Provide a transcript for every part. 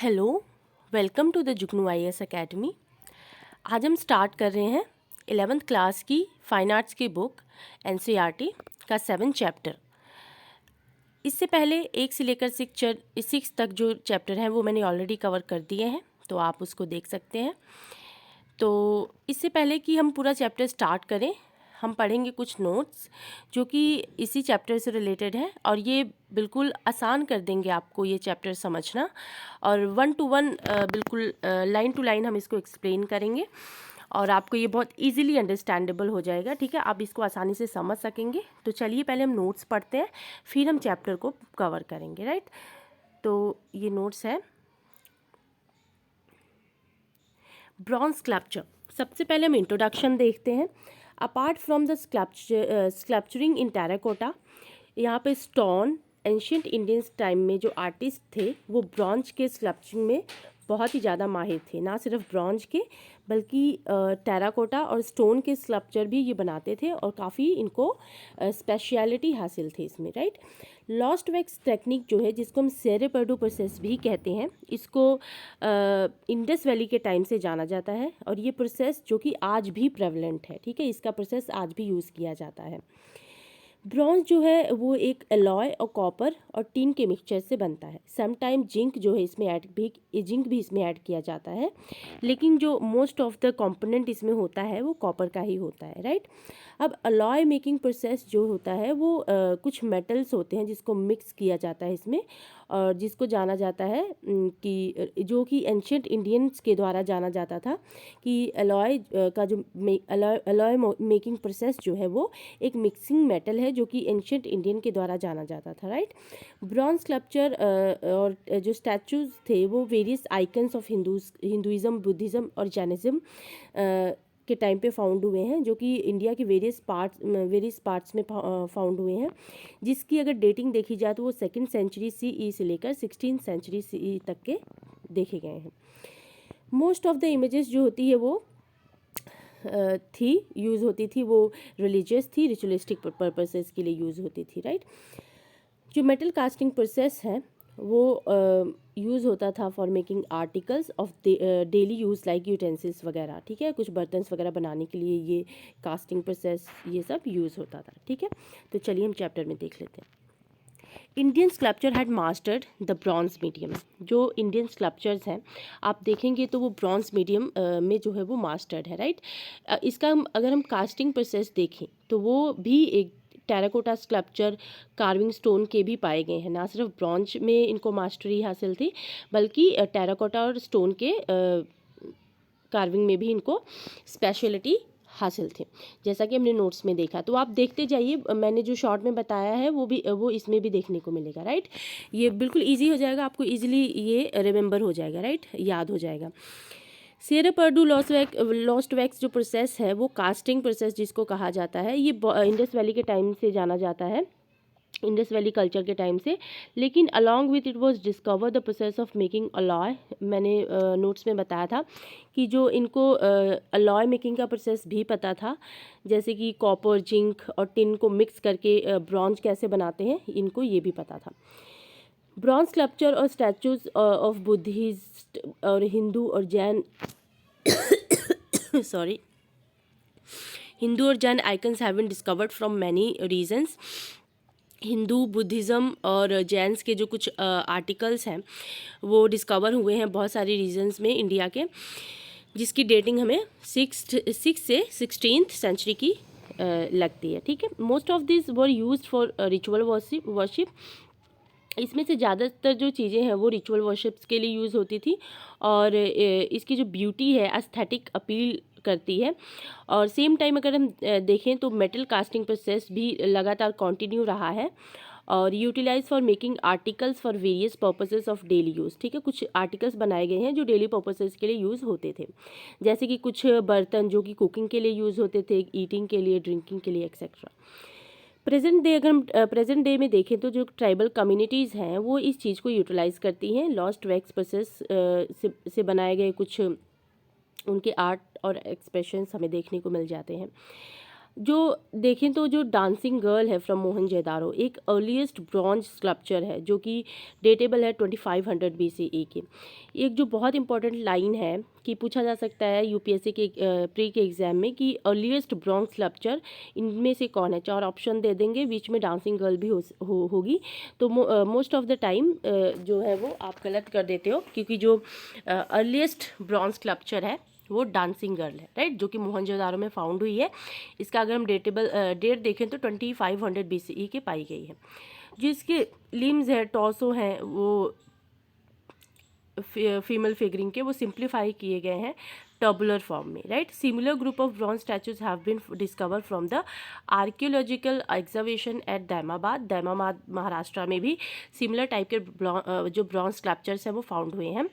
Hello, welcome to the Jugnu IAS academy. आज हम start कर रहे हैं 11th क्लास की फाइन आर्ट्स की बुक NCERT का 7th चैप्टर। इससे पहले 1 से लेकर 6 तक जो चैप्टर हैं वो मैंने ऑलरेडी कवर कर दिए हैं, तो आप उसको देख सकते हैं। तो इससे पहले कि हम पूरा चैप्टर स्टार्ट करें, हम पढ़ेंगे कुछ नोट्स जो कि इसी चैप्टर से रिलेटेड है और ये बिल्कुल आसान कर देंगे आपको ये चैप्टर समझना। और 1 to 1 बिल्कुल लाइन टू लाइन हम इसको एक्सप्लेन करेंगे और आपको ये बहुत इजीली अंडरस्टैंडेबल हो जाएगा। ठीक है, आप इसको आसानी से समझ सकेंगे। तो चलिए पहले हम नोट्स पढ़ते हैं, फिर हम चैप्टर को कवर करेंगे। राइट, तो ये नोट्स है। ब्रॉन्ज स्कल्पचर, सबसे पहले हम इंट्रोडक्शन देखते हैं। Apart from the sculpturing in terracotta, यहाँ पे स्टोन एंशियंट इंडियंस टाइम में जो आर्टिस्ट थे वो ब्रॉन्ज के स्कल्पचरिंग में बहुत ही ज़्यादा माहिर थे। ना सिर्फ ब्रॉन्ज के बल्कि टेराकोटा और स्टोन के स्कल्पचर भी ये बनाते थे और काफ़ी इनको स्पेशलिटी हासिल थी इसमें। राइट, लॉस्ट वैक्स टेक्निक जो है, जिसको हम सेरेपर्डू प्रोसेस भी कहते हैं, इसको इंडस वैली के टाइम से जाना जाता है और ये प्रोसेस जो कि आज भी प्रेवलेंट है। ठीक है, इसका प्रोसेस आज भी यूज़ किया जाता है। ब्रॉन्ज जो है वो एक एलॉय और कॉपर और टिन के मिक्सचर से बनता है। समटाइम जिंक जो है इसमें जिंक भी इसमें ऐड किया जाता है, लेकिन जो मोस्ट ऑफ द कंपोनेंट इसमें होता है वो कॉपर का ही होता है। राइट, अब अलॉय मेकिंग प्रोसेस जो होता है वो कुछ मेटल्स होते हैं जिसको मिक्स किया जाता है इसमें, और जिसको जाना जाता है कि जो कि एंशियंट इंडियंस के द्वारा जाना जाता था कि अलॉय का जो अलॉय मेकिंग प्रोसेस जो है वो एक मिक्सिंग मेटल है जो कि एंशियंट इंडियन के द्वारा जाना जाता था। राइट, ब्रॉन्ज स्कल्पचर और जो स्टैचूज थे वो various icons of Hinduism, Buddhism और जैनिज्म के टाइम पे फाउंड हुए हैं, जो कि इंडिया के वेरियस पार्ट्स में फाउंड हुए हैं, जिसकी अगर डेटिंग देखी जाए तो वो 2nd सेंचुरी CE से लेकर 16th सेंचुरी CE तक के देखे गए हैं। मोस्ट ऑफ द इमेजेस जो होती है वो यूज़ होती थी, वो रिलीजियस थी, रिचुअलिस्टिक पर्पसेस के लिए यूज़ होती थी। राइट, जो मेटल कास्टिंग प्रोसेस है वो यूज़ होता था for making articles of daily use like utensils वगैरह। ठीक है, कुछ बर्तन्स वगैरह बनाने के लिए ये कास्टिंग प्रोसेस ये सब यूज़ होता था। ठीक है, तो चलिए हम चैप्टर में देख लेते हैं। Indian sculpture had mastered the bronze medium. जो इंडियन स्कल्पचर्स हैं आप देखेंगे तो वो ब्रॉन्ज मीडियम में जो है वो मास्टर्ड है। राइट, इसका अगर हम कास्टिंग प्रोसेस देखें तो वो भी एक टेराकोटा स्कल्पचर कार्विंग स्टोन के भी पाए गए हैं। ना सिर्फ ब्रॉन्ज में इनको मास्टरी हासिल थी बल्कि टेराकोटा और स्टोन के कार्विंग में भी इनको स्पेशलिटी हासिल थे, जैसा कि हमने नोट्स में देखा। तो आप देखते जाइए, मैंने जो शॉर्ट में बताया है वो इसमें भी देखने को मिलेगा। राइट, ये बिल्कुल इजी हो जाएगा, आपको इजीली ये रिमेंबर हो जाएगा। राइट, याद हो जाएगा। सेरेपर्डू लॉस्ट वैक्स जो प्रोसेस है वो कास्टिंग प्रोसेस जिसको कहा जाता है, ये इंडस वैली के टाइम से जाना जाता है, इंडस वैली कल्चर के टाइम से। लेकिन along with it was discover the process of making alloy. मैंने नोट्स में बताया था कि जो इनको अलॉय मेकिंग का प्रोसेस भी पता था, जैसे कि कॉपर, जिंक और टिन को मिक्स करके ब्रॉन्ज कैसे बनाते हैं, इनको ये भी पता था। ब्रॉन्ज स्कल्पचर और स्टैचूज ऑफ बुद्धिस्ट और हिंदू और जैन सॉरी हिंदू और Jain icons have been discovered from many regions. Hindu, Buddhism और जैन्स के जो कुछ आर्टिकल्स हैं वो डिस्कवर हुए हैं बहुत सारे रीजन्स में इंडिया के, जिसकी डेटिंग हमें 6 से 16th सेंचुरी की लगती है। ठीक है, most of this were used for ritual worship. इसमें से ज़्यादातर जो चीज़ें हैं वो रिचुअल वर्शिप्स के लिए यूज़ होती थी और इसकी जो ब्यूटी है एस्थेटिक अपील करती है। और सेम टाइम अगर हम देखें तो मेटल कास्टिंग प्रोसेस भी लगातार कंटिन्यू रहा है और utilize for making articles for various purposes of daily use. ठीक है, कुछ आर्टिकल्स बनाए गए हैं जो डेली पर्पसेस के लिए यूज़ होते थे, जैसे कि कुछ बर्तन जो कि कुकिंग के लिए यूज़ होते थे, ईटिंग के लिए, ड्रिंकिंग के लिए, एक्सेट्रा। अगर हम प्रेजेंट डे में देखें तो जो ट्राइबल कम्युनिटीज़ हैं वो इस चीज़ को यूटिलाइज़ करती हैं। लॉस्ट वैक्स प्रोसेस से बनाए गए कुछ उनके आर्ट और एक्सप्रेशंस हमें देखने को मिल जाते हैं। जो देखें तो जो डांसिंग गर्ल है फ्रॉम मोहनजोदारो एक अर्लीस्ट ब्रॉन्ज स्कल्पचर है जो कि डेटेबल है 2500 BCE के। एक जो बहुत इंपॉर्टेंट लाइन है कि पूछा जा सकता है यूपीएससी के प्री के एग्जाम में कि अर्लीस्ट ब्रॉन्ज स्कल्पचर इनमें से कौन है। 4 ऑप्शन दे देंगे, बीच में डांसिंग गर्ल भी होगी। तो मोस्ट ऑफ द टाइम जो है वो आप गलत कर देते हो, क्योंकि जो अर्लीस्ट ब्रॉन्ज स्कल्पचर है वो डांसिंग गर्ल है, राइट, जो कि मोहनजोदारो में फाउंड हुई है। इसका अगर हम डेट देखें तो 2500 BCE के पाई गई है। जो इसके लिम्स है, टॉर्सो हैं, वो फीमेल फिगरिंग के, वो सिंप्लीफाई किए गए हैं टर्बुलर फॉर्म में, right. Similar group of bronze statues have been discover from the archaeological observation at Daimabad Maharashtra में भी सिमिलर टाइप के जो ब्रॉन्ज स्कल्पचर्स हैं वो फाउंड हुए हैं।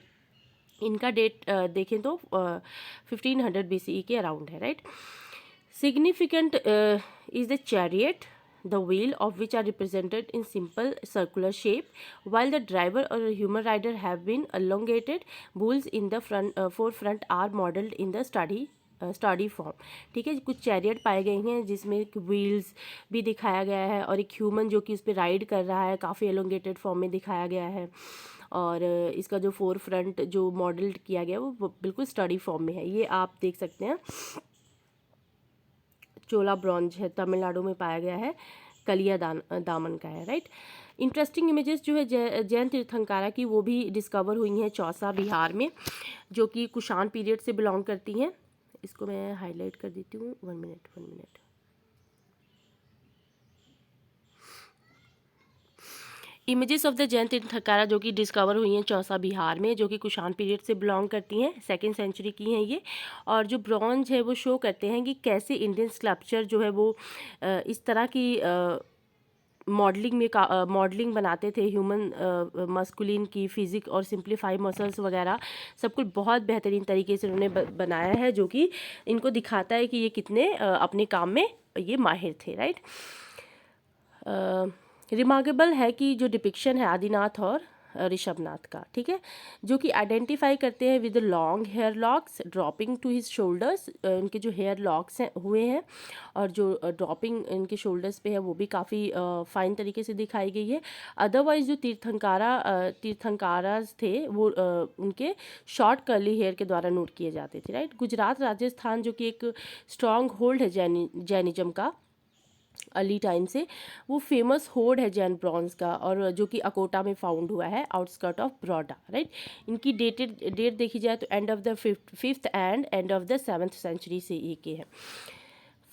इनका डेट देखें तो 1500 BCE के अराउंड है, right. Significant is the chariot, the wheel of which are represented in simple circular shape, while the driver or human rider have been elongated. Bulls in the forefront are modeled in the study form, ठीक है। कुछ chariot पाए गए हैं जिसमें wheels भी दिखाया गया है और एक ह्यूमन जो कि उस पर राइड कर रहा है, काफ़ी एलोंगेटेड फॉर्म में दिखाया गया है। और इसका जो फोर फ्रंट जो मॉडल किया गया वो बिल्कुल स्टडी फॉर्म में है। ये आप देख सकते हैं, चोला ब्रॉन्ज है, तमिलनाडु में पाया गया है, कलिया दामन का है, राइट। इंटरेस्टिंग इमेजेस जो है जैन तीर्थंकारा की वो भी डिस्कवर हुई हैं चौसा बिहार में, जो कि कुषाण पीरियड से बिलोंग करती हैं। इसको मैं हाईलाइट कर देती हूँ, 1 minute. Images of the Jain Tirthankara जो कि डिस्कवर हुई हैं चौसा बिहार में, जो कि कुषाण पीरियड से बिलोंग करती हैं, 2nd सेंचुरी की हैं ये। और जो ब्रॉन्ज है वो शो करते हैं कि कैसे इंडियन स्कल्पचर जो है वो इस तरह की मॉडलिंग बनाते थे ह्यूमन मस्कुलिन की फिजिक और सिंप्लीफाई मसल्स वगैरह सब कुछ बहुत बेहतरीन तरीके से उन्होंने बनाया है, जो कि इनको दिखाता है कि ये कितने अपने काम में ये माहिर थे, राइट। रिमार्केबल है कि जो डिपिक्शन है आदिनाथ और ऋषभनाथ का, ठीक है, जो कि आइडेंटिफाई करते हैं with long hair locks dropping to his shoulders. उनके जो हेयर लॉक्स हैं हुए हैं और जो ड्रॉपिंग इनके शोल्डर्स पे है वो भी काफ़ी फाइन तरीके से दिखाई गई है। अदरवाइज जो तीर्थंकारास थे वो उनके शॉर्ट कर्ली हेयर के द्वारा नोट किए जाते थे, राइट। गुजरात राजस्थान जो कि एक स्ट्रॉन्ग होल्ड है जैनिज्म का अर्ली टाइम से, वो फेमस होड है जैन ब्रॉन्ज का, और जो कि अकोटा में फाउंड हुआ है आउटस्कर्ट ऑफ बड़ौदा, राइट। इनकी डेट देखी जाए तो end of the 5th end end of the 7th century से ये के हैं।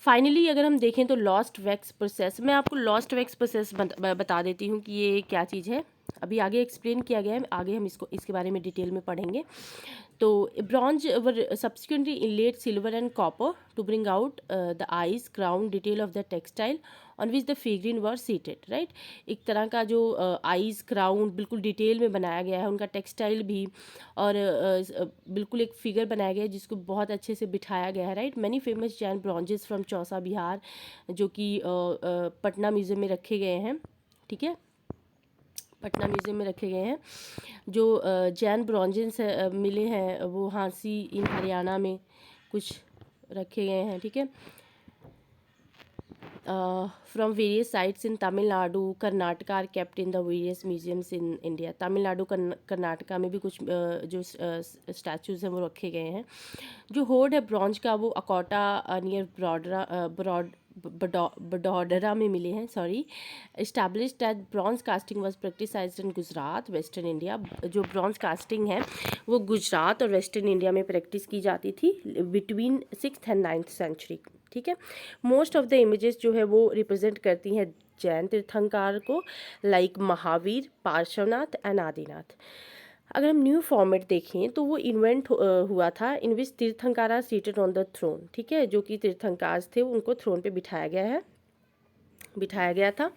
फाइनली अगर हम देखें तो लॉस्ट वैक्स प्रोसेस, मैं आपको लॉस्ट वैक्स प्रोसेस बता देती हूँ कि ये क्या चीज़ है। अभी आगे एक्सप्लेन किया गया है, आगे हम इसके बारे में डिटेल में पढ़ेंगे। तो bronze were subsequently inlet silver and copper two bring out the eyes crown detail of the textile on which the figurine were seated, right. एक तरह का जो आइज क्राउन बिल्कुल डिटेल में बनाया गया है, उनका टेक्सटाइल भी, और बिल्कुल एक फिगर बनाया गया है जिसको बहुत अच्छे से बिठाया गया है, right. Many famous Jain bronzes from Chausa Bihar जो कि पटना म्यूज़ियम में रखे गए हैं, ठीक है, पटना म्यूज़ियम में रखे गए हैं। जो जैन ब्रॉन्जेस मिले हैं वो हांसी इन हरियाणा में कुछ रखे गए हैं, ठीक है। From various sites in Tamil Nadu Karnataka are kept in the various museums in India. Tamil Nadu Karnataka में भी कुछ जो स्टैचूज़ हैं वो रखे गए हैं। जो होड है ब्रॉन्ज का वो अकोटा नियर बडोदरा में मिले हैं, sorry. Established that bronze casting was practised in Gujarat western India. जो ब्रॉन्ज कास्टिंग है वो गुजरात और वेस्टर्न इंडिया में प्रैक्टिस की जाती थी between 6th and 9th century, ठीक है। मोस्ट ऑफ द इमेजेस जो है वो रिप्रेजेंट करती हैं जैन तीर्थंकार को, लाइक महावीर, पार्श्वनाथ एंड आदिनाथ। अगर हम न्यू फॉर्मेट देखें तो वो इन्वेंट हुआ था in which tirthankara seated on the throne, ठीक है, जो कि तीर्थंकार थे उनको थ्रोन पे बिठाया गया था।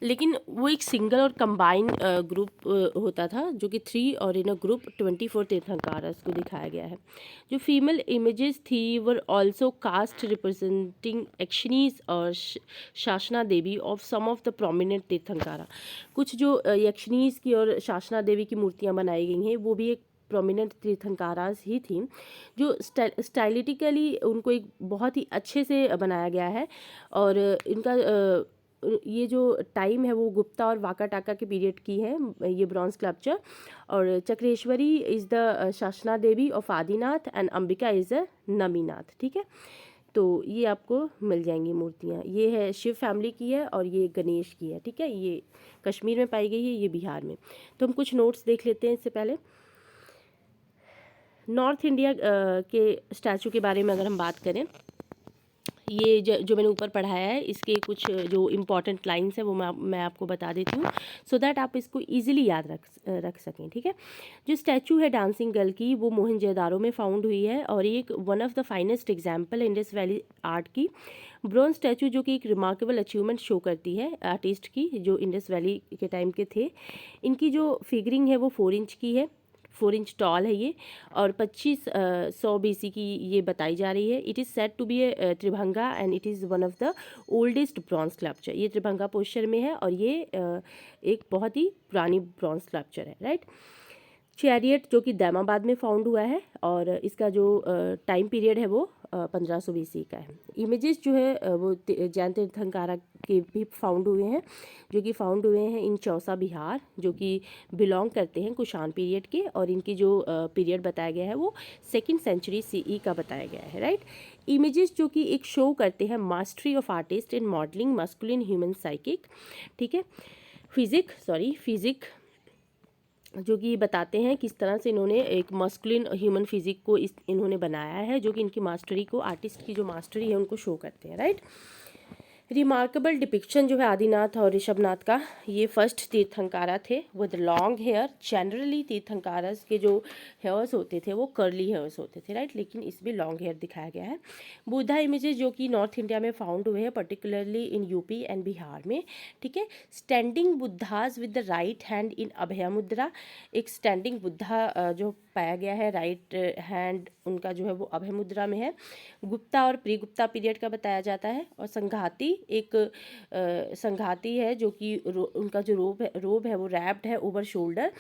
लेकिन वो एक सिंगल और कंबाइन ग्रुप होता था, जो कि 3 और इन अ ग्रुप 24 तीर्थंकारस को दिखाया गया है। जो फीमेल इमेजेस थी were also cast representing yakshinis और Shasana Devi of some of the prominent tirthankara. कुछ जो यक्षिनीज की और शासना देवी की मूर्तियाँ बनाई गई हैं वो भी एक प्रोमिनेंट तीर्थंकारास ही थी, जो स्टाइलिटिकली उनको एक बहुत ही अच्छे से बनाया गया है। और इनका ये जो टाइम है वो गुप्ता और वाकाटाका के पीरियड की है ये ब्रॉन्ज स्कल्पचर। और Chakreshwari is the Shasana Devi of Adinath and Ambika is the Neminath. ठीक है, तो ये आपको मिल जाएंगी मूर्तियाँ। ये है शिव फैमिली की है और ये गणेश की है। ठीक है, ये कश्मीर में पाई गई है, ये बिहार में। तो हम कुछ नोट्स देख लेते हैं इससे पहले। नॉर्थ इंडिया के स्टैचू के बारे में अगर हम बात करें, ये जो मैंने ऊपर पढ़ाया है इसके कुछ जो इम्पॉर्टेंट लाइंस है वो मैं आपको बता देती हूँ, सो दैट आप इसको इजीली याद रख सकें। ठीक है, जो स्टैचू है डांसिंग गर्ल की वो मोहनजोदारो में फाउंड हुई है और ये एक one of the finest example Indus valley art की ब्रॉन्ज स्टैचू, जो कि एक रिमार्केबल अचीवमेंट शो करती है आर्टिस्ट की जो इंडस वैली के टाइम के थे। इनकी जो फिगरिंग है वो 4 इंच की है, 4 इंच टॉल है ये, और 2500 BC की ये बताई जा रही है। It is said to be a tribhanga and it is one of the oldest bronze sculpture. ये त्रिभंगा पोस्चर में है और ये एक बहुत ही पुरानी ब्रॉन्ज स्कल्पचर है, राइट। चैरियट जो कि दैमाबाद में फाउंड हुआ है और इसका जो टाइम पीरियड है वो 1500 BC का है। इमेजेस जो है वो जैन तीर्थंकारा के भी फाउंड हुए हैं, जो कि फाउंड हुए हैं इन चौसा बिहार, जो कि बिलोंग करते हैं कुषाण पीरियड के। और इनकी जो पीरियड बताया गया है वो 2nd सेंचुरी CE का बताया गया है, राइट। इमेजेस जो कि एक शो करते हैं mastery of artist in modelling masculine human psychic. ठीक है, फिजिक जो कि बताते हैं किस तरह से इन्होंने एक मस्कुलिन ह्यूमन फिजिक को इन्होंने बनाया है, जो कि इनकी मास्टरी को, आर्टिस्ट की जो मास्टरी है उनको शो करते हैं, राइट। रिमार्केबल डिपिक्शन जो है आदिनाथ और ऋषभनाथ का, ये फर्स्ट तीर्थंकारा थे विद लॉन्ग हेयर। जनरली तीर्थंकारास के जो हेयर्स होते थे वो कर्ली हेयर्स होते थे, राइट, लेकिन इसमें लॉन्ग हेयर दिखाया गया है। बुद्धा इमेजेस जो कि नॉर्थ इंडिया में फाउंड हुए हैं, particularly in UP and Bihar में। ठीक है, standing Buddhas with the right hand in abhaya mudra. एक स्टैंडिंग बुद्धा जो पाया गया है, राइट हैंड उनका जो है वो अभय मुद्रा में है। गुप्ता और प्री गुप्ता पीरियड का बताया जाता है। और संघाती एक संघाती है जो कि उनका जो रोब है वो रैप्ड है ओवर शोल्डर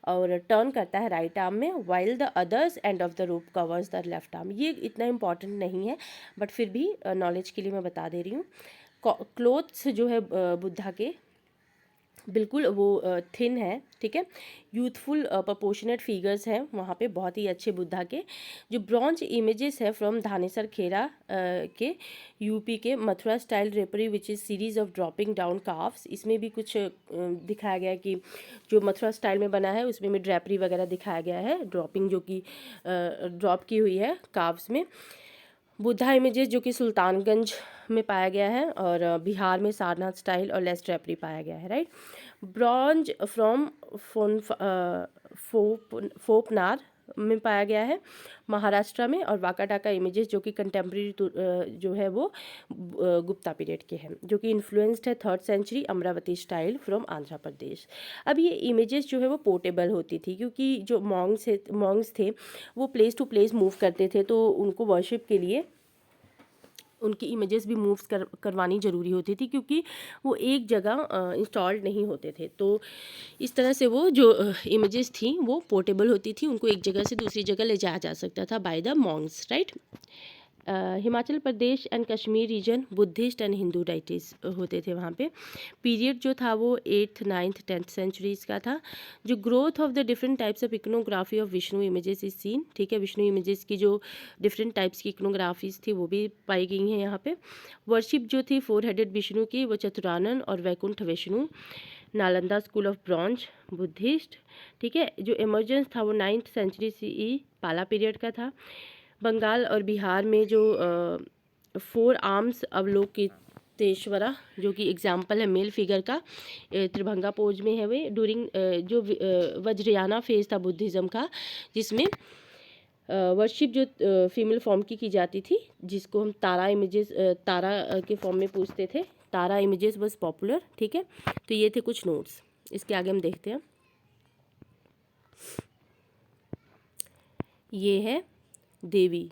और टर्न करता है राइट आर्म में, while the others and of the rope covers the left arm. ये इतना इंपॉर्टेंट नहीं है बट फिर भी नॉलेज के लिए मैं बता दे रही हूँ। क्लोथ्स जो है बुद्धा के बिल्कुल वो थिन है। ठीक है, यूथफुल प्रोपोर्शनेट फिगर्स हैं वहाँ पे बहुत ही अच्छे बुद्धा के। जो ब्रॉन्ज इमेजेस है फ्रॉम धानेसर खेरा के यूपी के Mathura style drapery which is series of dropping down carbs. इसमें भी कुछ दिखाया गया है कि जो मथुरा स्टाइल में बना है उसमें भी ड्रेपरी वगैरह दिखाया गया है, ड्रॉपिंग जो कि ड्रॉप की हुई है काफ्स में। बुद्धा इमेजेस जो कि सुल्तानगंज में पाया गया है और बिहार में सारनाथ स्टाइल और लेस ड्रेपरी पाया गया है, राइट। ब्रॉन्ज फ्रॉम फोपनार में पाया गया है महाराष्ट्र में। और वाकाटाका इमेजेस जो कि कंटेम्प्रेरी जो है वो गुप्ता पीरियड के हैं, जो कि इन्फ्लुएंस्ड है 3rd century Amaravati style from Andhra Pradesh. अब ये इमेजेस जो है वो पोर्टेबल होती थी क्योंकि जो मॉन्ग्स थे वो प्लेस टू प्लेस मूव करते थे, तो उनको वर्शिप के लिए उनकी इमेजेस भी मूव्स करवानी ज़रूरी होती थी क्योंकि वो एक जगह इंस्टॉल्ड नहीं होते थे। तो इस तरह से वो जो इमेजेस थी वो पोर्टेबल होती थी, उनको एक जगह से दूसरी जगह ले जाया जा सकता था by the monks, right. Himachal Pradesh and Kashmir region Buddhist and Hindu deities होते थे वहाँ पे। पीरियड जो था वो 8th 9th 10th सेंचुरीज़ का था। जो growth of the different types of iconography of Vishnu images is seen. ठीक है, विष्णु इमेजेस की जो डिफरेंट टाइप्स की इकोनोग्राफीज थी वो भी पाई गई हैं यहाँ पे। वर्शिप जो थी 4 हेडेड विष्णु की, वो चतुरानन और Vaikuntha Vishnu. Nalanda school of bronze Buddhist. ठीक है, जो इमर्जेंस था वो 9th सेंचुरी CE पाला पीरियड का था। बंगाल और बिहार में जो 4 आर्म्स अवलोकितेश्वरा जो कि एग्जाम्पल है मेल फिगर का, त्रिभंगा पोज में है वे ड्यूरिंग जो वज्रयाना फेज था बुद्धिज़्म का, जिसमें वर्शिप जो फीमेल फॉर्म की जाती थी, जिसको हम तारा इमेजेस तारा के फॉर्म में पूछते थे। तारा इमेजेस बस पॉपुलर। ठीक है, तो ये थे कुछ नोट्स। इसके आगे हम देखते हैं। ये है देवी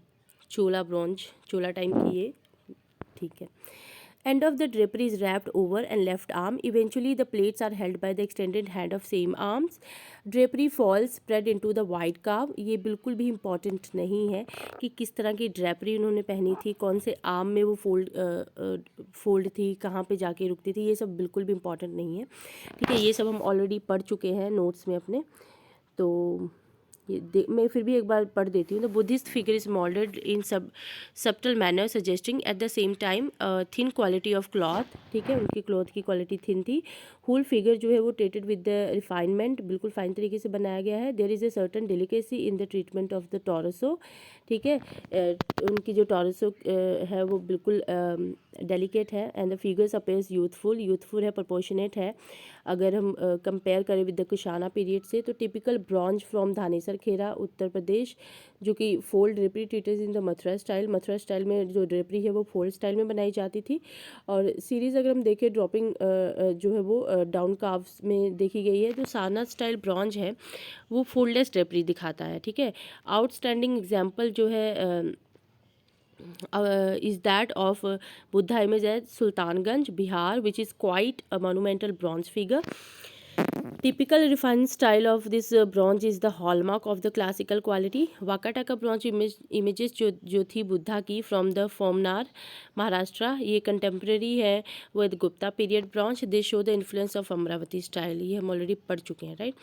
चोला ब्रॉन्ज, चोला टाइम की ये। ठीक है, End of the drapery is wrapped over and left arm. Eventually the plates are held by the extended hand of same arms. Drapery falls spread into the white carve. ये बिल्कुल भी important नहीं है कि किस तरह की ड्रेपरी उन्होंने पहनी थी, कौन से आर्म में वो फोल्ड थी, कहाँ पे जाके रुकती थी, ये सब बिल्कुल भी इम्पॉर्टेंट नहीं है, ठीक है। ये सब हम ऑलरेडी पढ़ चुके हैं नोट्स में अपने। तो मैं फिर भी एक बार पढ़ देती हूँ। The Buddhist figure is moulded in subtle manner suggesting at the same time thin quality of cloth, ठीक है, उनकी क्लॉथ की क्वालिटी थिन थी। होल फिगर जो है वो ट्रीटेड विद द रिफाइनमेंट, बिल्कुल फाइन तरीके से बनाया गया है। There is a certain delicacy in the treatment of the torso, ठीक है, उनकी जो टॉरसो है वो बिल्कुल डेलिकेट है। And the figures appears youthful है, प्रोपोर्शनेट है। अगर हम कंपेयर करें विद द कुशाना पीरियड से, तो टिपिकल ब्रॉन्ज फ्रॉम धानेसर खेरा उत्तर प्रदेश, जो कि fold drapery treated in the Mathura style में जो ड्रेपरी है वो फोल्ड स्टाइल में बनाई जाती थी। और सीरीज़ अगर हम देखें ड्रॉपिंग जो है वो डाउन काव्स में देखी गई है। जो सारनाथ स्टाइल ब्रॉन्ज है वो फोल्डलेस ड्रेपरी दिखाता है, ठीक है। आउटस्टैंडिंग एग्जाम्पल जो है is that of Buddha image at Sultanganj, Bihar, which is quite a monumental bronze figure. Typical refined style of this bronze is the hallmark of the classical quality. वाकाटा का bronze images जो थी बुद्धा की from the फोमनार Maharashtra, ये contemporary है with Gupta period bronze. They show the influence of Amravati style, ये हम already पढ़ चुके हैं, राइट।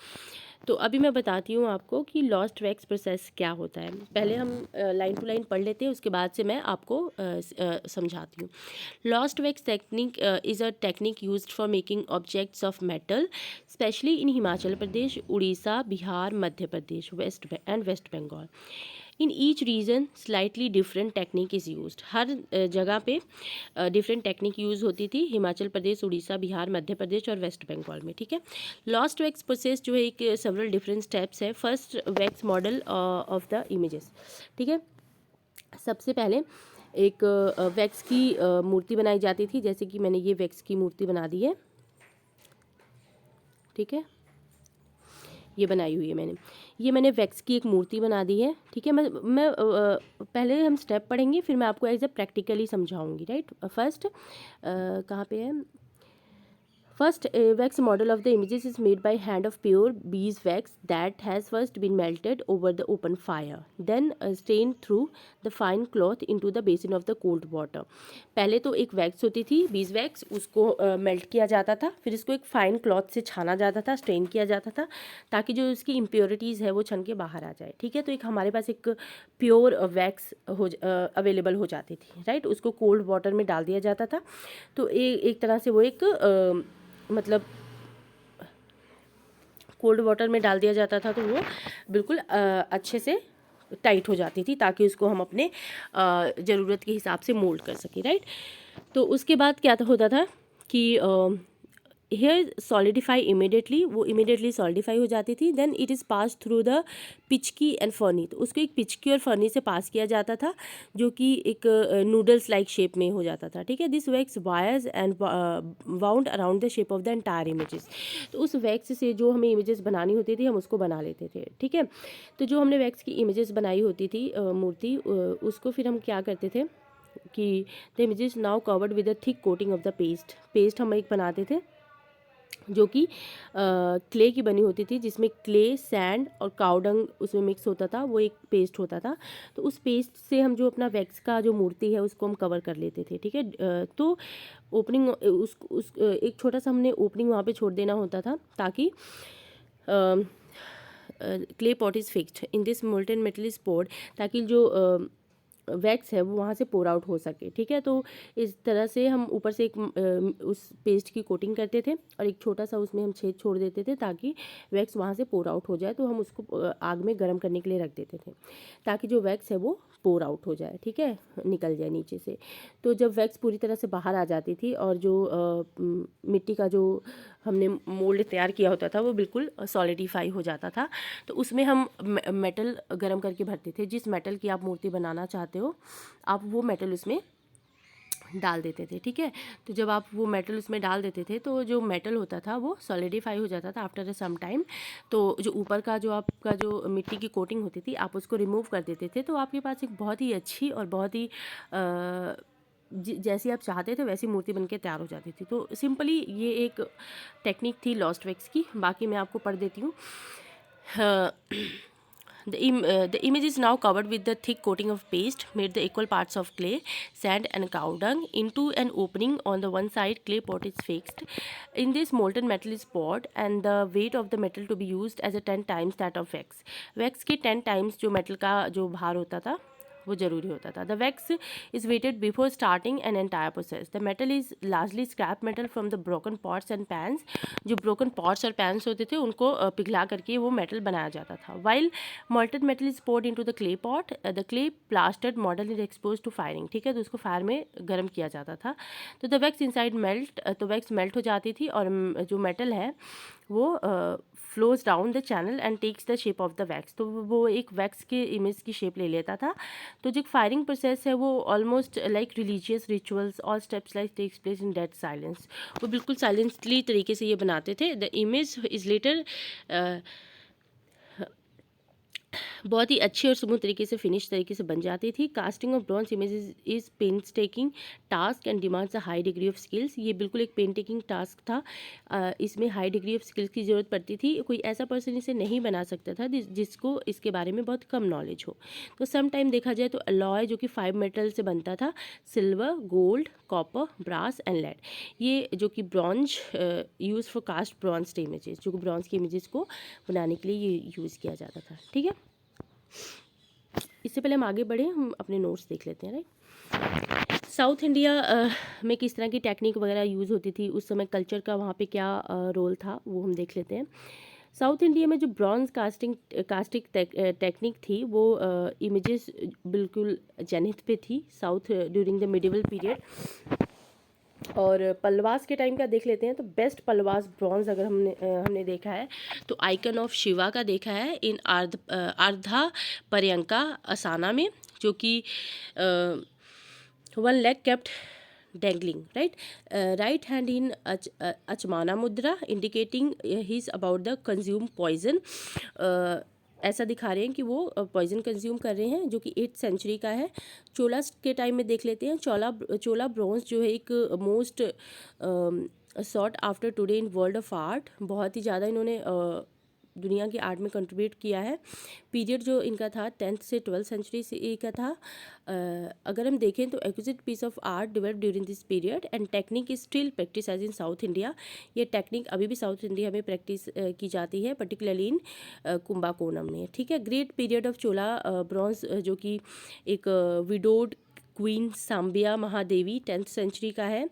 तो अभी मैं बताती हूँ आपको कि लॉस्ट वैक्स प्रोसेस क्या होता है। पहले हम लाइन टू लाइन पढ़ लेते हैं, उसके बाद से मैं आपको समझाती हूँ। Lost wax technique is a technique used for making objects of metal, specially in Himachal Pradesh, Orissa, Bihar, Madhya Pradesh, West Bengal. In each region slightly different technique is used. हर जगह पे डिफरेंट टेक्निक यूज़ होती थी, हिमाचल प्रदेश, उड़ीसा, बिहार, मध्य प्रदेश और वेस्ट बंगाल में, ठीक है। लॉस्ट वैक्स प्रोसेस जो है एक सेवरल डिफरेंट स्टेप्स है। First wax model of the images, ठीक है। सबसे पहले एक वैक्स की मूर्ति बनाई जाती थी, जैसे कि मैंने ये वैक्स की मूर्ति बना दी है, ठीक है, ये बनाई हुई है मैंने वैक्स की एक मूर्ति बना दी है, ठीक है। मैं पहले हम स्टेप पढ़ेंगे, फिर मैं आपको एज ए प्रैक्टिकली समझाऊंगी, राइट। फर्स्ट कहाँ पे है? First, a wax model of the images is made by hand of pure beeswax that has first been melted over the open fire, then strained through the fine cloth into the basin of the cold water. पहले तो एक wax होती थी बीज उसको melt किया जाता था, फिर इसको एक फाइन क्लॉथ से छाना जाता था, स्ट्रेन किया जाता था, ताकि जो इसकी इम्प्योरिटीज़ है वो छन के बाहर आ जाए, ठीक है। तो एक हमारे पास एक प्योर वैक्स अवेलेबल हो जाती थी, राइट। उसको कोल्ड वाटर में डाल दिया जाता था, तो एक तरह से वो एक मतलब कोल्ड वाटर में डाल दिया जाता था, तो वो बिल्कुल अच्छे से टाइट हो जाती थी, ताकि उसको हम अपने ज़रूरत के हिसाब से मोल्ड कर सकें, राइट। तो उसके बाद क्या होता था कि हेयर सॉलिडिफाई इमीडिएटली, वो इमीडिएटली सॉलिडिफाई हो जाती थी। Then it is pass through the पिचकी एंड फर्नी, तो उसको एक पिचकी और फर्नी से पास किया जाता था, जो कि एक नूडल्स लाइक शेप में हो जाता था, ठीक है। This wax wires and wound around the shape of the entire images, तो उस वैक्स से जो हमें इमेजेस बनानी होती थी हम उसको बना लेते थे, ठीक है। तो जो हमने वैक्स की इमेजेस बनाई होती थी मूर्ति, उसको फिर हम क्या करते थे कि the images now covered with a thick coating of the paste हम एक बनाते थे, जो कि क्ले की बनी होती थी, जिसमें क्ले, सैंड और काउडंग उसमें मिक्स होता था, वो एक पेस्ट होता था। तो उस पेस्ट से हम जो अपना वैक्स का जो मूर्ति है उसको हम कवर कर लेते थे, ठीक है। तो ओपनिंग उस एक छोटा सा हमने ओपनिंग वहाँ पे छोड़ देना होता था, ताकि clay pot is fixed in this molten metal is poured, ताकि जो वैक्स है वो वहाँ से पोर आउट हो सके, ठीक है। तो इस तरह से हम ऊपर से एक उस पेस्ट की कोटिंग करते थे और एक छोटा सा उसमें हम छेद छोड़ देते थे, ताकि वैक्स वहाँ से पोर आउट हो जाए। तो हम उसको आग में गर्म करने के लिए रख देते थे, ताकि जो वैक्स है वो पोर आउट हो जाए, ठीक है, निकल जाए नीचे से। तो जब वैक्स पूरी तरह से बाहर आ जाती थी और जो मिट्टी का जो हमने मोल्ड तैयार किया होता था वो बिल्कुल सॉलिडिफाई हो जाता था, तो उसमें हम मेटल गर्म करके भरते थे। जिस मेटल की आप मूर्ति बनाना चाहते हो आप वो मेटल उसमें डाल देते थे, ठीक है। तो जब आप वो मेटल उसमें डाल देते थे तो जो मेटल होता था वो सॉलिडिफाई हो जाता था आफ्टर सम टाइम। तो जो ऊपर का जो आपका जो मिट्टी की कोटिंग होती थी आप उसको रिमूव कर देते थे, तो आपके पास एक बहुत ही अच्छी और बहुत ही जैसी आप चाहते थे वैसी मूर्ति बनके तैयार हो जाती थी। तो सिंपली ये एक टेक्निक थी लॉस्ट वैक्स की। बाकी मैं आपको पढ़ देती हूँ। The image is now covered with the thick coating of paste made the equal parts of clay, sand and cow dung into an opening on the one side. Clay pot is fixed. In this, molten metal is poured and the weight of the metal to be used as a 10 times that of wax. Wax के 10 times जो metal का जो भार होता था वो ज़रूरी होता था. The wax is weighted before starting an entire process. The metal is largely scrap metal from the broken pots and pans. जो broken pots और pans होते थे उनको पिघला करके वो metal बनाया जाता था. While molten metal is poured into the clay pot, the clay plastered model is exposed to firing. ठीक है, तो उसको फायर में गर्म किया जाता था. तो the wax inside melt, तो wax melt हो जाती थी और जो metal है वो flows down the channel and takes the shape of the wax. तो वो एक वैक्स के इमेज की शेप ले लेता था. तो जो फायरिंग प्रोसेस है वो almost like religious rituals, all steps like takes place in dead silence. वो बिल्कुल साइलेंटली तरीके से ये बनाते थे. द इमेज इज लेटर बहुत ही अच्छी और स्मूथ तरीके से फिनिश तरीके से बन जाती थी. Casting of bronze images is painstaking task and demands a high degree of skills. ये बिल्कुल एक पेंटेकिंग टास्क था. इसमें हाई डिग्री ऑफ स्किल्स की ज़रूरत पड़ती थी. कोई ऐसा पर्सन इसे नहीं बना सकता था जिसको इसके बारे में बहुत कम नॉलेज हो. तो सम टाइम देखा जाए तो अलॉय जो कि 5 मेटल से बनता था, silver, gold, copper, brass and lead. ये जो कि bronze use for cast bronze images, जो ब्रॉन्ज के इमेजेस को बनाने के लिए ये यूज़ किया जाता था. ठीक है, इससे पहले हम आगे बढ़े, हम अपने नोट्स देख लेते हैं. राइट, साउथ इंडिया में किस तरह की टेक्निक वगैरह यूज़ होती थी उस समय, कल्चर का वहाँ पे क्या रोल था वो हम देख लेते हैं. साउथ इंडिया में जो ब्रॉन्ज कास्टिंग टेक्निक थी वो इमेजेस बिल्कुल जेनिथ पे थी south during the medieval period. और पल्लवास के टाइम का देख लेते हैं. तो बेस्ट पल्लवास ब्रॉन्ज अगर हमने देखा है तो आइकन ऑफ शिवा का देखा है इन आर्धा पर्यंका असाना में, जो कि one leg kept dangling, right hand in achmana mudra indicating he's about the consume poison. ऐसा दिखा रहे हैं कि वो पॉइजन कंज्यूम कर रहे हैं, जो कि 8th सेंचुरी का है. चोला के टाइम में देख लेते हैं. चोला ब्रॉन्ज जो है एक most sought after today in world of art. बहुत ही ज़्यादा इन्होंने दुनिया की आर्ट में कंट्रीब्यूट किया है. पीरियड जो इनका था 10th से 12th सेंचुरी से का था. अगर हम देखें तो exquisite piece of art develop during this period and technique is still practice as in South India. ये टेक्निक अभी भी साउथ इंडिया में प्रैक्टिस की जाती है, पर्टिकुलरली इन कुंभाकोणम में. ठीक है, great period of Chola bronze जो कि एक widowed queen Sembiyan Mahadevi 10th century का है.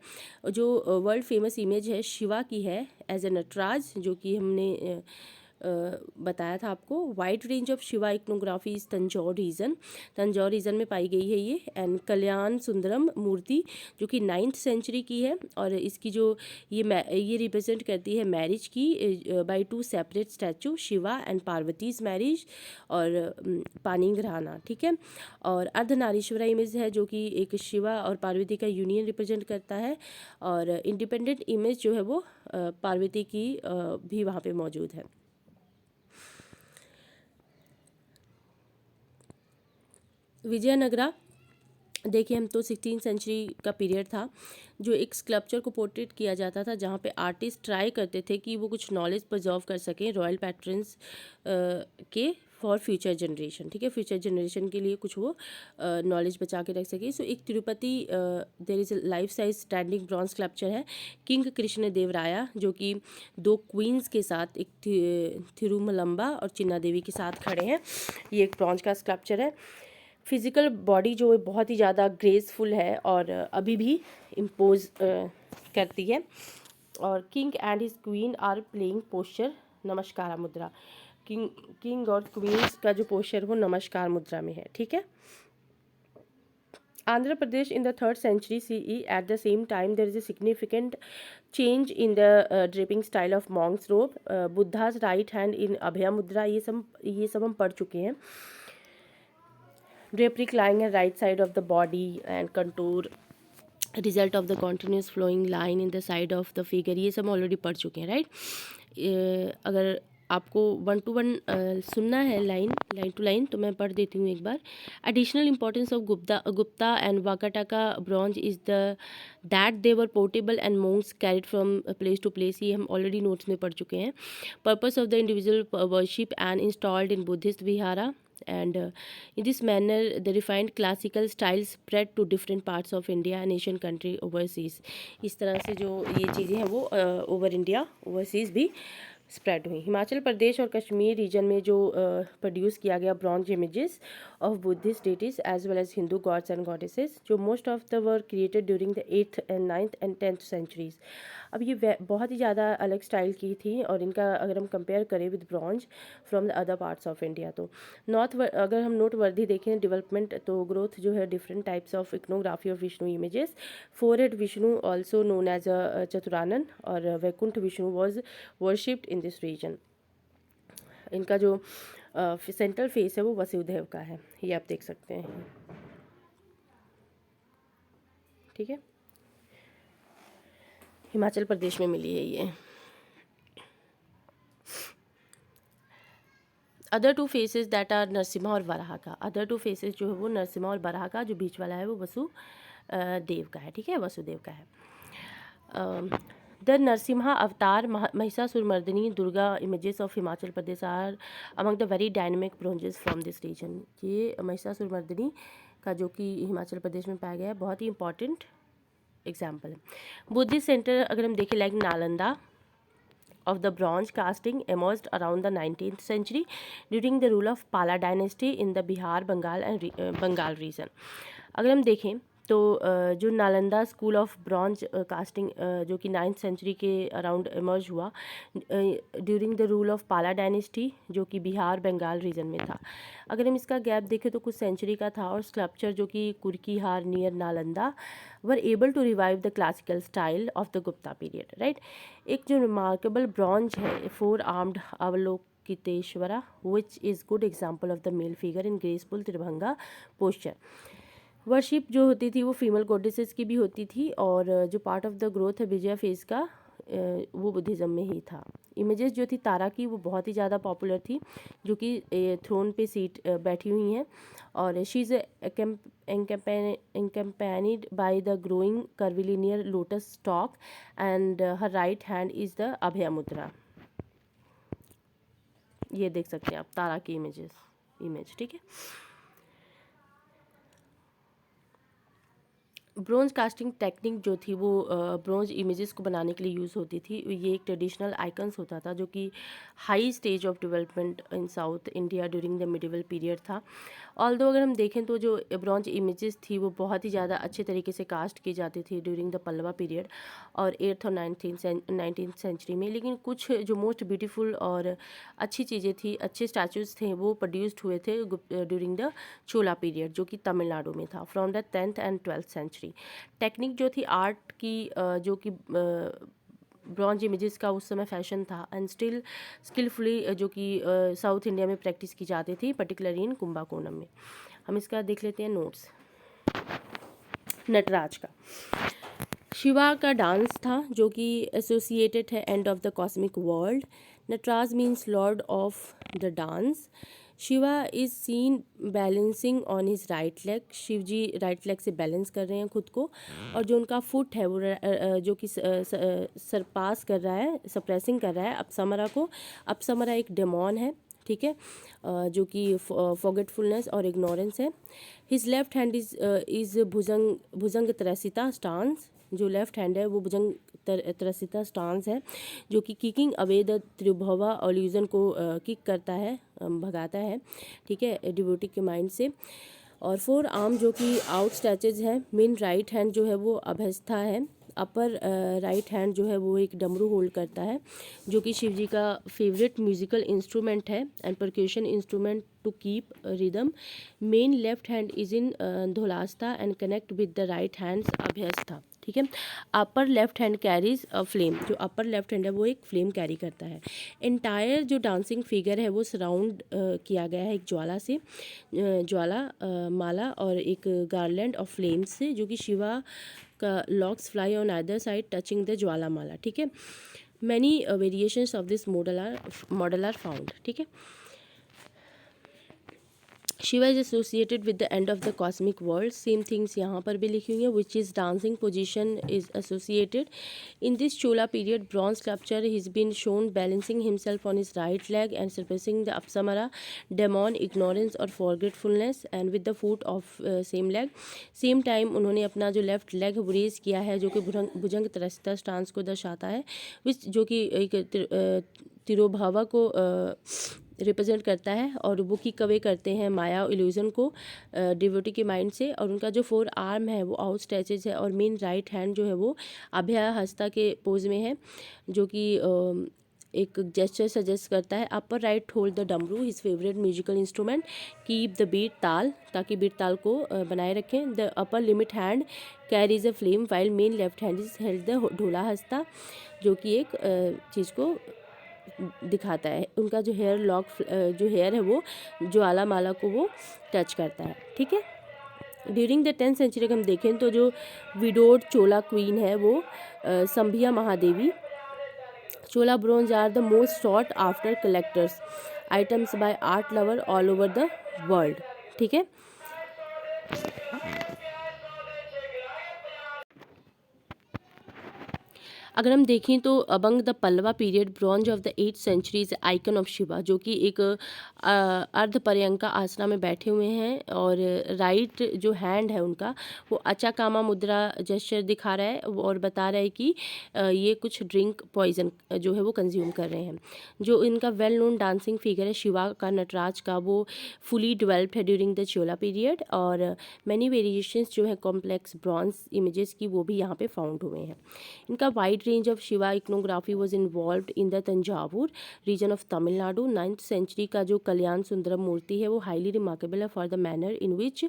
जो वर्ल्ड फेमस इमेज है शिवा की है एज ए नटराज, जो कि हमने बताया था आपको. Wide range of Shiva iconography is Tanjore region में पाई गई है ये. एंड कल्याण सुंदरम मूर्ति जो कि 9th सेंचुरी की है, और इसकी जो ये रिप्रेजेंट करती है मैरिज की by 2 separate statue, Shiva and Parvati's marriage और पानिग्रहणा. ठीक है, और अर्धनारीश्वरा इमेज है जो कि एक शिवा और पार्वती का यूनियन रिप्रेजेंट करता है. और इंडिपेंडेंट इमेज जो है वो पार्वती की भी वहाँ पे मौजूद है. विजयनगरा देखिए हम तो 16th सेंचुरी का पीरियड था, जो एक स्कल्पचर को पोर्ट्रेट किया जाता था जहाँ पे आर्टिस्ट ट्राई करते थे कि वो कुछ नॉलेज प्रिजर्व कर सकें रॉयल पैट्रन्स के फॉर फ्यूचर जनरेशन. ठीक है, फ्यूचर जनरेशन के लिए कुछ वो नॉलेज बचा के रख सके. सो एक Tirupati there is life size standing bronze sculpture है किंग कृष्ण देव राया, जो कि 2 क्वींस के साथ, एक थिरुमलम्बा और चिन्ना देवी के साथ खड़े हैं. ये एक ब्रॉन्ज का स्कल्पचर है. फिज़िकल बॉडी जो है बहुत ही ज़्यादा ग्रेसफुल है और अभी भी इम्पोज करती है. और king and his queen are playing posture namaskar mudra. King और क्वींस का जो पोस्चर वो नमस्कार मुद्रा में है. ठीक है, आंध्र प्रदेश in the 3rd century CE. At the same time, there is a significant change in the draping style of monk's robe. Buddha's right hand in Abhaya Mudra. ये सब हम पढ़ चुके हैं. Drapery lying at right side of the body and contour, result of the continuous flowing line in the side of the figure. ये सब हम already पढ़ चुके हैं. राइट, अगर आपको 1 to 1 सुनना है, लाइन टू लाइन, तो मैं पढ़ देती हूँ एक बार। Additional importance of Gupta and Vakataka bronze is the that they were portable and monks carried from place to place. ये हम ऑलरेडी नोट्स में पढ़ चुके हैं। Purpose of the individual worship and installed in Buddhist vihara, and in this manner the refined classical style spread to different parts of India and Asian country overseas। इस तरह से जो ये चीज़ें हैं वो ओवर इंडिया ओवरसीज़ भी स्प्रेड हुई। हिमाचल प्रदेश और कश्मीर रीजन में जो प्रोड्यूस किया गया bronze images of Buddhist deities as well as Hindu gods and goddesses, जो most of the were created during the 8th and 9th and 10th centuries. अब ये बहुत ही ज़्यादा अलग स्टाइल की थी, और इनका अगर हम कंपेयर करें with bronze from the other parts of India, तो अगर हम नोटवर्दी देखें डेवलपमेंट, तो ग्रोथ जो है different types of iconography of Vishnu images. Four head Vishnu also known as a Chaturanan और Vaikuntha Vishnu was worshipped in this region. इनका जो सेंट्रल फेस है वो वसुदेव का है, ये आप देख सकते हैं। ठीक है, हिमाचल प्रदेश में मिली है ये। Other two faces that are Narasimha और वराह का। अदर टू फेसेस जो है वो नरसिम्हा और वराह का, जो बीच वाला है वो देव का है। ठीक है, वसुदेव का है। The Narasimha avatar Mahishasuramardini Durga images of Himachal Pradesh are among the very dynamic bronzes from this region. ये महिषासुरमर्दिनी का जो कि हिमाचल प्रदेश में पाया गया है, बहुत ही इंपॉर्टेंट एग्जाम्पल है। बुद्धिस्ट सेंटर अगर हम देखें like Nalanda of the bronze casting emerged around the 19th century during the rule of Pala dynasty in the Bihar, Bengal and Bengal region। अगर हम देखें तो जो Nalanda school of bronze casting जो कि 9th सेंचुरी के अराउंड इमर्ज हुआ during the rule of पाला डायनेस्टी, जो कि बिहार बंगाल रीजन में था। अगर हम इसका गैप देखें तो कुछ सेंचुरी का था, और स्कल्पचर जो कि Kurkihar near Nalanda were able to revive the classical style of the Gupta period. Right, एक जो रिमार्केबल ब्रॉन्ज है 4 armed Avalokiteshvara which is good example of the male figure in graceful tribhanga posture. Worship जो होती थी वो फीमेल गॉडेसेस की भी होती थी, और जो पार्ट ऑफ द ग्रोथ है विजया फेस का वो बुद्धिज़्म में ही था। इमेजेस जो थी तारा की वो बहुत ही ज़्यादा पॉपुलर थी, जो कि थ्रोन पे सीट बैठी हुई हैं, और she is accompanied by the growing curvilinear lotus stalk and her right hand is the abhaya mudra. ये देख सकते हैं आप तारा की इमेज। ठीक है, ब्रोंज कास्टिंग टेक्निक जो थी वो ब्रोंज इमेजेस को बनाने के लिए यूज़ होती थी। ये एक ट्रेडिशनल आइकन्स होता था जो कि high stage of development in South India during the medieval period था। ऑल्दो अगर हम देखें तो जो ब्रोंज इमेजेस थी वो बहुत ही ज़्यादा अच्छे तरीके से कास्ट की जाती थी ड्यूरिंग द पल्लवा पीरियड और 8th और 19th सेंचुरी में, लेकिन कुछ जो मोस्ट ब्यूटीफुल और अच्छी चीज़ें थी, अच्छे स्टैचूज़ थे, वो प्रोड्यूस्ड हुए थे ड्यूरिंग द चोला पीरियड, जो कि तमिलनाडु में था from the 10th and 12th century. Technique जो थी आर्ट की जो कि ब्रॉन्ज इमेजेस का उस समय फैशन था, एंड स्टिल स्किलफुली जो कि साउथ इंडिया में प्रैक्टिस की जाती थी, पर्टिकुलरली इन कुंभाकोणम में। हम इसका देख लेते हैं नोट्स। नटराज का शिवा का डांस था जो कि एसोसिएटेड है end of the cosmic world. Nataraja means lord of the dance. Shiva is seen balancing on his right leg. Shiv ji right leg से बैलेंस कर रहे हैं खुद को, और जो उनका फुट है वो जो कि सरपास कर रहा है, सप्रेसिंग कर रहा है अप्समरा को। अप्समरा एक डेमॉन है, ठीक है, जो कि फॉरगेटफुलनेस और इग्नोरेंस है। His left hand is bhujanga trasita stance. जो लेफ्ट हैंड है वो भुजंग त्रसिता स्टांस है, जो कि किकिंग अवे द त्रिभुवा ऑल्यूजन को किक करता है, भगाता है, ठीक है, डिवोटी के माइंड से। और 4 आर्म जो कि आउट स्टैचेज है। मेन राइट हैंड जो है वो अभ्यस्था है। अपर राइट हैंड जो है वो एक डमरू होल्ड करता है, जो कि शिव जी का फेवरेट म्यूजिकल इंस्ट्रूमेंट है and percussion instrument to keep rhythm. Main left hand is in dolahasta and connect with the right hands अभ्यस्था, ठीक है। Upper left hand carries a flame. जो अपर लेफ्ट हैंड है वो एक फ्लेम कैरी करता है। एंटायर जो डांसिंग फिगर है वो सराउंड किया गया है एक ज्वाला से, ज्वाला माला और एक गार्लैंड ऑफ फ्लेम्स से, जो कि शिवा का locks fly on other side touching the jwala mala, ठीक है। Many variations of this model are found. ठीक है, Shiva is associated with the end of the cosmic world, same things यहाँ पर भी लिखी हुई हैं, which is dancing position is associated in this Chola period bronze sculpture his been shown balancing himself on his right leg and suppressing the Apasmara demon ignorance और forgetfulness and with the foot of same leg. Same time उन्होंने अपना जो left leg raise किया है जो कि भुजंग त्रस्त stance को दर्शाता है, विच जो कि एक तिरोभावा को रिप्रेजेंट करता है, और वो किक अवे करते हैं माया इल्यूजन को डिवोटी के माइंड से। और उनका जो 4 आर्म है वो आउट स्ट्रेचेज है, और मेन राइट हैंड जो है वो अभय हस्ता के पोज में है, जो कि एक जेस्चर सजेस्ट करता है। Upper right hold the damru, his favourite musical instrument, keep the beat taal, ताकि बीट ताल को बनाए रखें। The upper limit hand carries a flame while main left hand is held the dhola hasta, जो कि एक चीज़ को दिखाता है। उनका जो हेयर लॉक जो हेयर है वो ज्वाला माला को वो टच करता है। ठीक है, ड्यूरिंग द 10th सेंचुरी अगर हम देखें तो जो विडोड चोला क्वीन है वो Sembiyan Mahadevi. Chola bronze are the most sought after collectors items by art lover all over the world. ठीक है, अगर हम देखें तो among the Pallava period bronze of द 8th century is icon of Shiva, जो कि एक अर्ध पर्यंका आसना में बैठे हुए हैं, और राइट जो हैंड है उनका वो अचाकामा मुद्रा जेस्चर दिखा रहा है, और बता रहा है कि ये कुछ ड्रिंक पॉइजन जो है वो कंज्यूम कर रहे हैं। जो इनका वेल नोन डांसिंग फिगर है शिवा का, नटराज का, वो फुली डेवलप्ड है ड्यूरिंग द चोला पीरियड, और मैनी वेरिएशंस जो है कॉम्प्लेक्स ब्रॉन्ज इमेजेस की वो भी यहाँ पे फाउंड हुए हैं। इनका wide range of Shiva iconography was involved in the Tanjavur region of Tamil Nadu। 9th century का जो कल्याण सुंदरम मूर्ति है वो highly remarkable है for the manner in which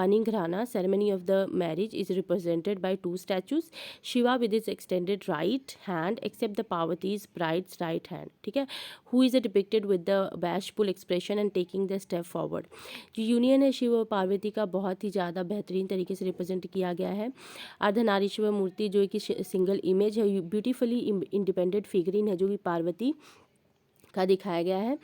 Paninghrana ceremony of the marriage is represented by 2 statues, Shiva with his extended right hand except the Parvati's bride's right hand। ठीक है, who is depicted with the bashful expression and taking the step forward। जो union है शिव और पार्वती का बहुत ही ज़्यादा बेहतरीन तरीके से रिप्रेजेंट किया गया है। अर्धनारीश्वर मूर्ति जो कि सिंगल इमेज है, ब्यूटीफुली इंडिपेंडेंट फिगरिन है जो कि पार्वती का दिखाया गया है,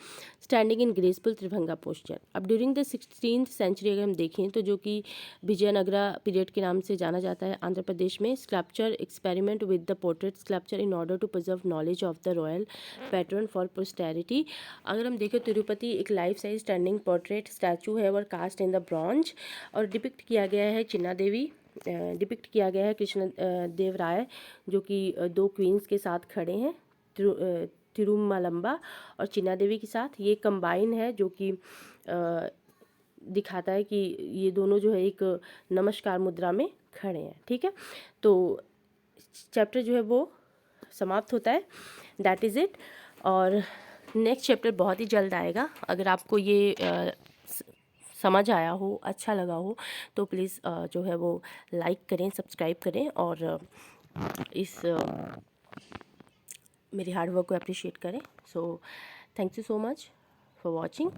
standing in graceful tribhanga posture. अब ड्यूरिंग द 16th सेंचुरी अगर हम देखें तो जो कि विजयनगरा पीरियड के नाम से जाना जाता है आंध्र प्रदेश में, sculpture experiment with the portrait sculpture in order to preserve knowledge of the royal pattern for posterity. अगर हम देखें तिरुपति एक life size standing portrait statue है और कास्ट इन द ब्रॉन्ज, और डिपिक्ट किया गया है चिन्ना देवी, डिपिक्ट किया गया है कृष्ण देव राय जो कि 2 क्वींस के साथ खड़े हैं, तिरुमलम्बा और चिन्ना देवी के साथ। ये कंबाइन है जो कि दिखाता है कि ये दोनों जो है एक नमस्कार मुद्रा में खड़े हैं। ठीक है, तो चैप्टर जो है वो समाप्त होता है, दैट इज़ इट। और नेक्स्ट चैप्टर बहुत ही जल्द आएगा। अगर आपको ये समझ आया हो, अच्छा लगा हो, तो प्लीज़ जो है वो लाइक करें, सब्सक्राइब करें, और इस मेरे हार्ड वर्क को अप्रिशिएट करें। So thank you so much for watching.